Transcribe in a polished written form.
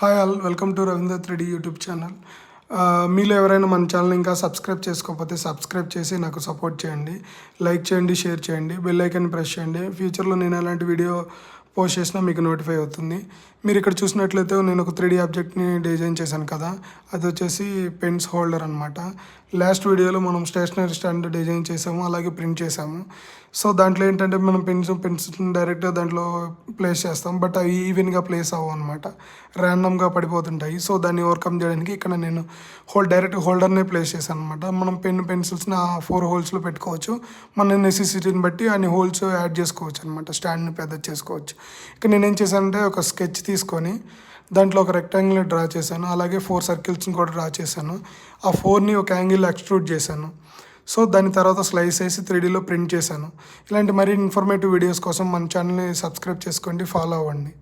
Hi all, welcome to Ravindra 3D YouTube channel. మీలో ఎవరైనా మన ఛానల్ ఇంకా సబ్స్క్రైబ్ చేసుకోకపోతే సబ్స్క్రైబ్ చేసి నాకు సపోర్ట్ చేయండి. లైక్ చేయండి, షేర్ చేయండి, బెల్ ఐకాన్ ప్రెస్ చేయండి. ఫ్యూచర్లో నేను ఎలాంటి వీడియో పోస్ట్ చేసినా మీకు నోటిఫై అవుతుంది. మీరు ఇక్కడ చూసినట్లయితే నేను ఒక 3D ఆబ్జెక్ట్ని డిజైన్ చేశాను కదా, అది వచ్చేసి పెన్స్ హోల్డర్ అనమాట. లాస్ట్ వీడియోలో మనం స్టేషనరీ స్టాండ్ డిజైన్ చేసాము, అలాగే ప్రింట్ చేసాము. సో దాంట్లో ఏంటంటే మనం పెన్స్ డైరెక్ట్గా దాంట్లో ప్లేస్ చేస్తాం, బట్ అవి ఈవెన్గా ప్లేస్ అవ్వవు అనమాట, ర్యాండమ్గా పడిపోతుంటాయి. సో దాన్ని ఓవర్కమ్ చేయడానికి ఇక్కడ నేను డైరెక్ట్ హోల్డర్నే ప్లేస్ చేశాను అనమాట. మనం పెన్సిల్స్ని ఆ 4 హోల్స్లో పెట్టుకోవచ్చు. మన నెసెసిటీని బట్టి అన్ని హోల్స్ యాడ్ చేసుకోవచ్చు అనమాట, స్టాండ్ని పెద్ద చేసుకోవచ్చు. ఇక్కడ నేనేం చేశానంటే ఒక స్కెచ్ తీసుకొని దాంట్లో ఒక రెక్టాంగిల్ డ్రా చేశాను, అలాగే 4 సర్కిల్స్ని కూడా డ్రా చేశాను. ఆ 4ని ఒక యాంగిల్ ఎక్స్ట్రూడ్ చేశాను. సో దాని తర్వాత స్లైస్ వేసి 3Dలో ప్రింట్ చేశాను. ఇలాంటి మరిన్ని ఇన్ఫర్మేటివ్ వీడియోస్ కోసం మన ఛానల్ని సబ్స్క్రైబ్ చేసుకోండి, ఫాలో అవ్వండి.